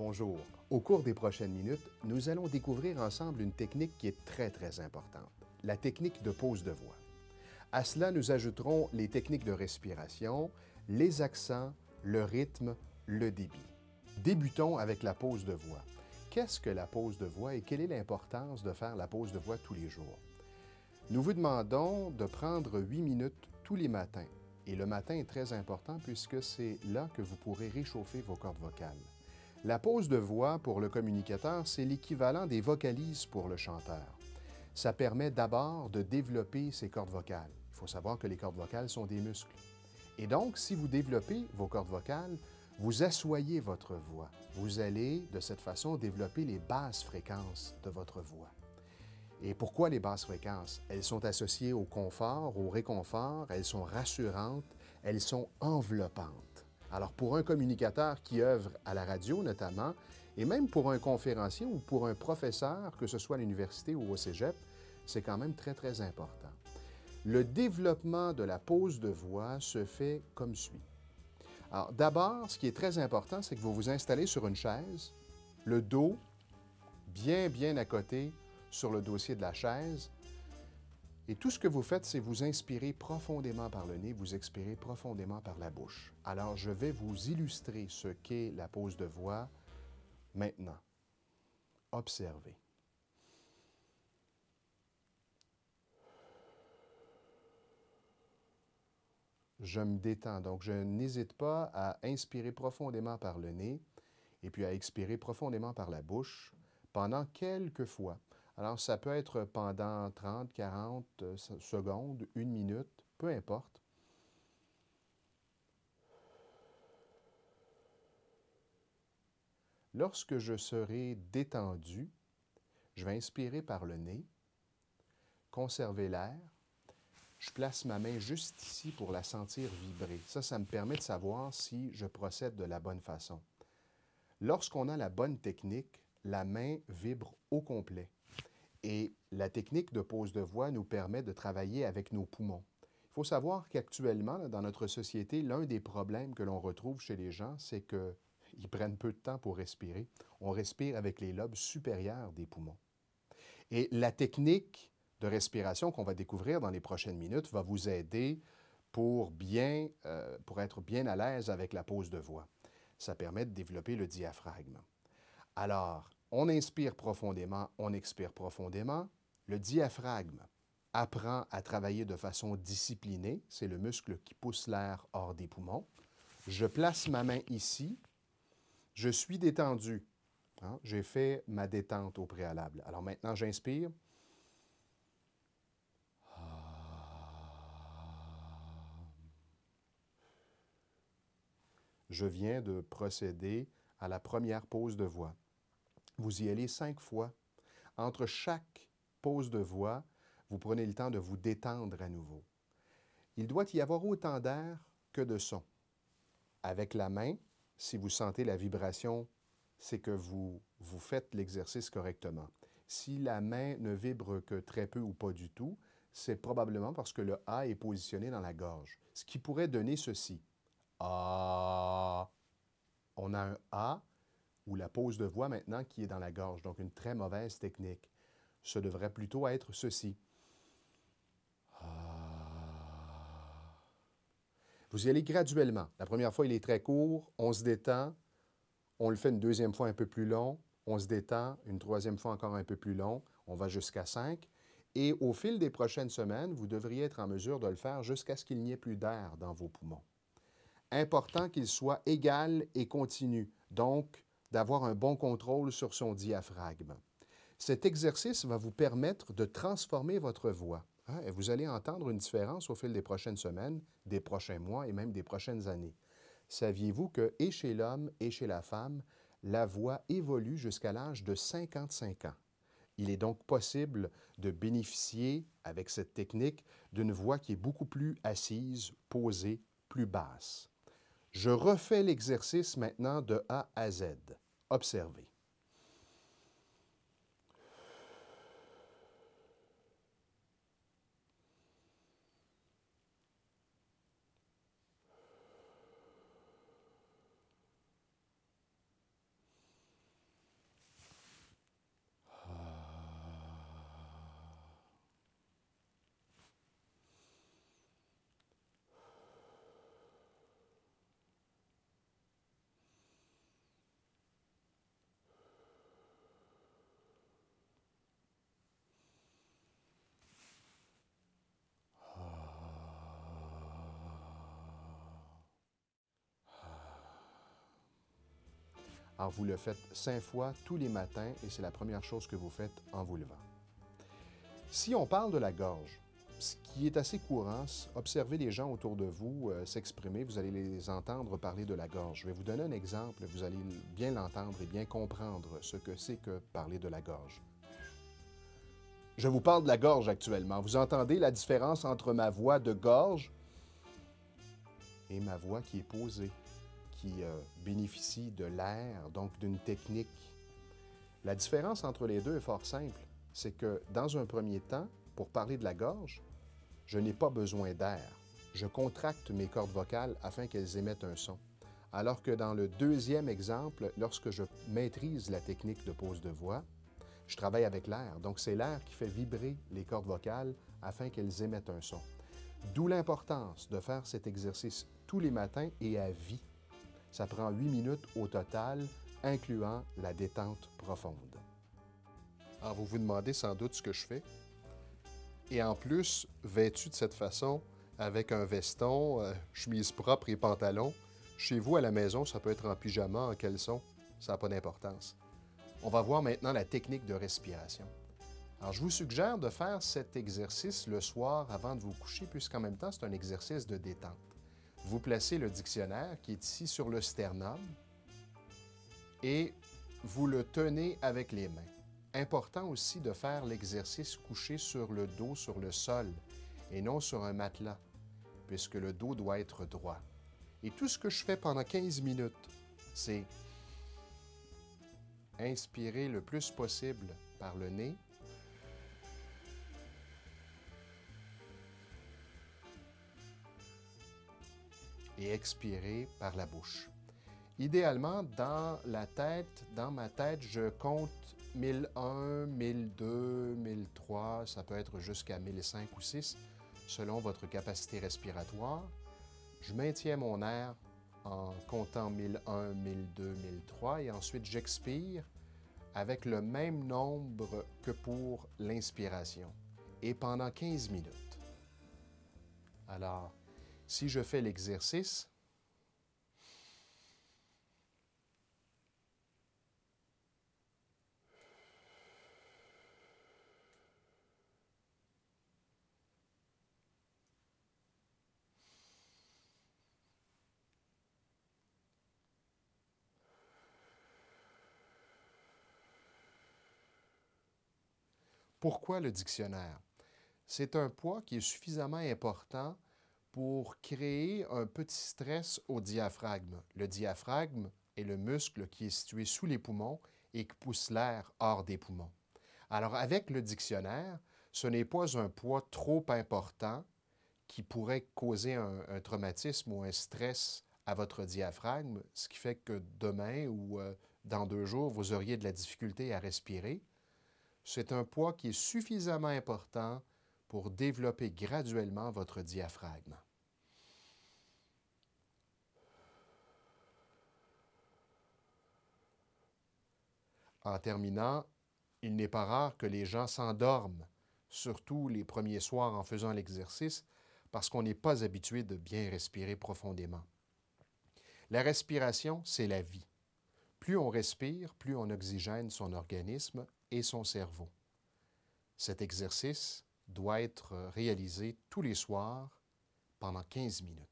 Bonjour. Au cours des prochaines minutes, nous allons découvrir ensemble une technique qui est très importante, la technique de pose de voix. À cela, nous ajouterons les techniques de respiration, les accents, le rythme, le débit. Débutons avec la pose de voix. Qu'est-ce que la pose de voix et quelle est l'importance de faire la pose de voix tous les jours? Nous vous demandons de prendre 8 minutes tous les matins. Et le matin est très important puisque c'est là que vous pourrez réchauffer vos cordes vocales. La pose de voix pour le communicateur, c'est l'équivalent des vocalises pour le chanteur. Ça permet d'abord de développer ses cordes vocales. Il faut savoir que les cordes vocales sont des muscles. Et donc, si vous développez vos cordes vocales, vous assoyez votre voix. Vous allez, de cette façon, développer les basses fréquences de votre voix. Et pourquoi les basses fréquences? Elles sont associées au confort, au réconfort, elles sont rassurantes, elles sont enveloppantes. Alors, pour un communicateur qui œuvre à la radio notamment, et même pour un conférencier ou pour un professeur, que ce soit à l'université ou au cégep, c'est quand même très important. Le développement de la pose de voix se fait comme suit. Alors, d'abord, ce qui est très important, c'est que vous vous installez sur une chaise, le dos bien à côté sur le dossier de la chaise. Et tout ce que vous faites, c'est vous inspirer profondément par le nez, vous expirez profondément par la bouche. Alors, je vais vous illustrer ce qu'est la pose de voix maintenant. Observez. Je me détends, donc je n'hésite pas à inspirer profondément par le nez et puis à expirer profondément par la bouche pendant quelques fois. Alors, ça peut être pendant 30, 40 secondes, 1 minute, peu importe. Lorsque je serai détendu, je vais inspirer par le nez, conserver l'air. Je place ma main juste ici pour la sentir vibrer. Ça me permet de savoir si je procède de la bonne façon. Lorsqu'on a la bonne technique, la main vibre au complet. Et la technique de pose de voix nous permet de travailler avec nos poumons. Il faut savoir qu'actuellement, dans notre société, l'un des problèmes que l'on retrouve chez les gens, c'est qu'ils prennent peu de temps pour respirer. On respire avec les lobes supérieurs des poumons. Et la technique de respiration qu'on va découvrir dans les prochaines minutes va vous aider pour être bien à l'aise avec la pose de voix. Ça permet de développer le diaphragme. Alors, on inspire profondément, on expire profondément. Le diaphragme apprend à travailler de façon disciplinée. C'est le muscle qui pousse l'air hors des poumons. Je place ma main ici. Je suis détendu. Hein? J'ai fait ma détente au préalable. Alors maintenant, j'inspire. Je viens de procéder à la première pose de voix. Vous y allez 5 fois. Entre chaque pose de voix, vous prenez le temps de vous détendre à nouveau. Il doit y avoir autant d'air que de son. Avec la main, si vous sentez la vibration, c'est que vous faites l'exercice correctement. Si la main ne vibre que très peu ou pas du tout, c'est probablement parce que le A est positionné dans la gorge, ce qui pourrait donner ceci. A. On a un A ou la pose de voix maintenant qui est dans la gorge, donc une très mauvaise technique. Ce devrait plutôt être ceci. Vous y allez graduellement. La première fois, il est très court, on se détend, on le fait une deuxième fois un peu plus long, on se détend, une troisième fois encore un peu plus long, on va jusqu'à 5. Et au fil des prochaines semaines, vous devriez être en mesure de le faire jusqu'à ce qu'il n'y ait plus d'air dans vos poumons. Important qu'il soit égal et continu, donc d'avoir un bon contrôle sur son diaphragme. Cet exercice va vous permettre de transformer votre voix. Et vous allez entendre une différence au fil des prochaines semaines, des prochains mois et même des prochaines années. Saviez-vous que, et chez l'homme et chez la femme, la voix évolue jusqu'à l'âge de 55 ans? Il est donc possible de bénéficier, avec cette technique, d'une voix qui est beaucoup plus assise, posée, plus basse. Je refais l'exercice maintenant de A à Z. Observez. Alors, vous le faites 5 fois tous les matins et c'est la première chose que vous faites en vous levant. Si on parle de la gorge, ce qui est assez courant, observez les gens autour de vous s'exprimer, vous allez les entendre parler de la gorge. Je vais vous donner un exemple, vous allez bien l'entendre et bien comprendre ce que c'est que parler de la gorge. Je vous parle de la gorge actuellement. Vous entendez la différence entre ma voix de gorge et ma voix qui est posée, qui bénéficie de l'air, donc d'une technique. La différence entre les deux est fort simple. C'est que dans un premier temps, pour parler de la gorge, je n'ai pas besoin d'air. Je contracte mes cordes vocales afin qu'elles émettent un son. Alors que dans le deuxième exemple, lorsque je maîtrise la technique de pose de voix, je travaille avec l'air. Donc, c'est l'air qui fait vibrer les cordes vocales afin qu'elles émettent un son. D'où l'importance de faire cet exercice tous les matins et à vie. Ça prend 8 minutes au total, incluant la détente profonde. Alors, vous vous demandez sans doute ce que je fais. Et en plus, vêtu de cette façon, avec un veston, chemise propre et pantalon, chez vous à la maison, ça peut être en pyjama, en caleçon, ça n'a pas d'importance. On va voir maintenant la technique de respiration. Alors, je vous suggère de faire cet exercice le soir avant de vous coucher, puisqu'en même temps, c'est un exercice de détente. Vous placez le dictionnaire qui est ici sur le sternum et vous le tenez avec les mains. Important aussi de faire l'exercice couché sur le dos, sur le sol, et non sur un matelas, puisque le dos doit être droit. Et tout ce que je fais pendant 15 minutes, c'est inspirer le plus possible par le nez. Et expirer par la bouche. Idéalement, dans ma tête, je compte 1001, 1002, 1003, ça peut être jusqu'à 1005 ou 6, selon votre capacité respiratoire. Je maintiens mon air en comptant 1001, 1002, 1003 et ensuite j'expire avec le même nombre que pour l'inspiration et pendant 15 minutes. Alors, si je fais l'exercice, pourquoi le dictionnaire? C'est un poids qui est suffisamment important pour créer un petit stress au diaphragme. Le diaphragme est le muscle qui est situé sous les poumons et qui pousse l'air hors des poumons. Alors avec le dictionnaire, ce n'est pas un poids trop important qui pourrait causer un traumatisme ou un stress à votre diaphragme, ce qui fait que demain ou dans 2 jours, vous auriez de la difficulté à respirer. C'est un poids qui est suffisamment important pour développer graduellement votre diaphragme. En terminant, il n'est pas rare que les gens s'endorment, surtout les premiers soirs en faisant l'exercice, parce qu'on n'est pas habitué de bien respirer profondément. La respiration, c'est la vie. Plus on respire, plus on oxygène son organisme et son cerveau. Cet exercice doit être réalisé tous les soirs pendant 15 minutes.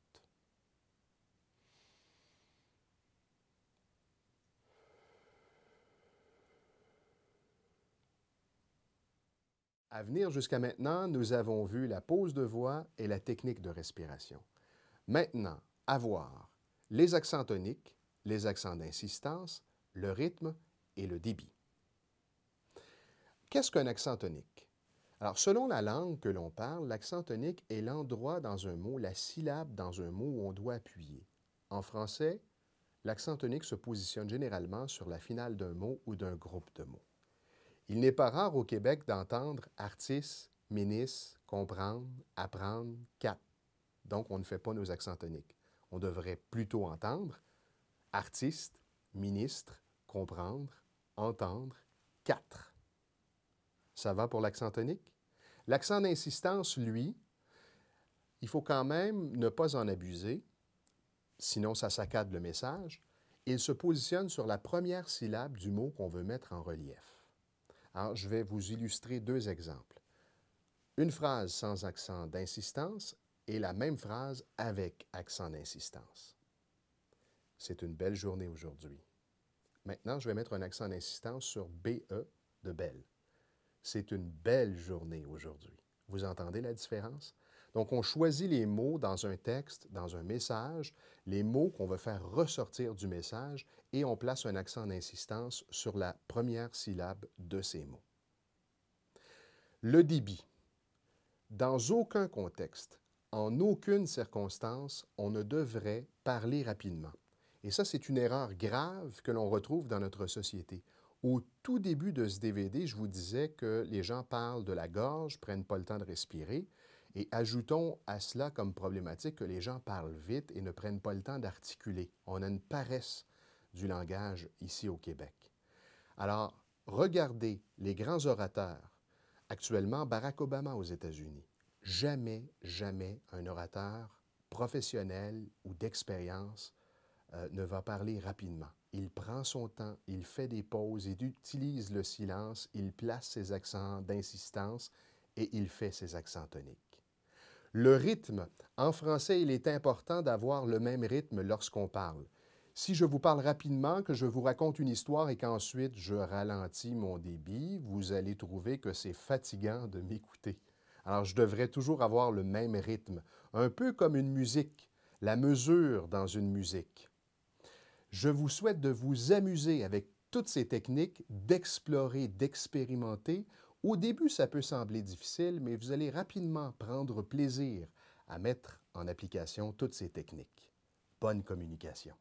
À venir jusqu'à maintenant, nous avons vu la pose de voix et la technique de respiration. Maintenant, à voir les accents toniques, les accents d'insistance, le rythme et le débit. Qu'est-ce qu'un accent tonique? Alors, selon la langue que l'on parle, l'accent tonique est l'endroit dans un mot, la syllabe dans un mot où on doit appuyer. En français, l'accent tonique se positionne généralement sur la finale d'un mot ou d'un groupe de mots. Il n'est pas rare au Québec d'entendre artiste, ministre, comprendre, apprendre, quatre. Donc, on ne fait pas nos accents toniques. On devrait plutôt entendre artiste, ministre, comprendre, entendre, quatre. Ça va pour l'accent tonique? L'accent d'insistance, lui, il faut quand même ne pas en abuser, sinon ça saccade le message. il se positionne sur la première syllabe du mot qu'on veut mettre en relief. Alors, je vais vous illustrer deux exemples. Une phrase sans accent d'insistance et la même phrase avec accent d'insistance. C'est une belle journée aujourd'hui. Maintenant, je vais mettre un accent d'insistance sur BE de belle. C'est une belle journée aujourd'hui. Vous entendez la différence? Donc, on choisit les mots dans un texte, dans un message, les mots qu'on veut faire ressortir du message et on place un accent d'insistance sur la première syllabe de ces mots. Le débit. Dans aucun contexte, en aucune circonstance, on ne devrait parler rapidement. Et ça, c'est une erreur grave que l'on retrouve dans notre société. Au tout début de ce DVD, je vous disais que les gens parlent de la gorge, prennent pas le temps de respirer, et ajoutons à cela comme problématique que les gens parlent vite et ne prennent pas le temps d'articuler. On a une paresse du langage ici au Québec. Alors, regardez les grands orateurs. Actuellement, Barack Obama aux États-Unis. Jamais, jamais un orateur professionnel ou d'expérience ne va parler rapidement. Il prend son temps, il fait des pauses, il utilise le silence, il place ses accents d'insistance et il fait ses accents toniques. Le rythme, en français, il est important d'avoir le même rythme lorsqu'on parle. Si je vous parle rapidement, que je vous raconte une histoire et qu'ensuite je ralentis mon débit, vous allez trouver que c'est fatigant de m'écouter. Alors, je devrais toujours avoir le même rythme, un peu comme une musique, la mesure dans une musique. Je vous souhaite de vous amuser avec toutes ces techniques, d'explorer, d'expérimenter. Au début, ça peut sembler difficile, mais vous allez rapidement prendre plaisir à mettre en application toutes ces techniques. Bonne communication.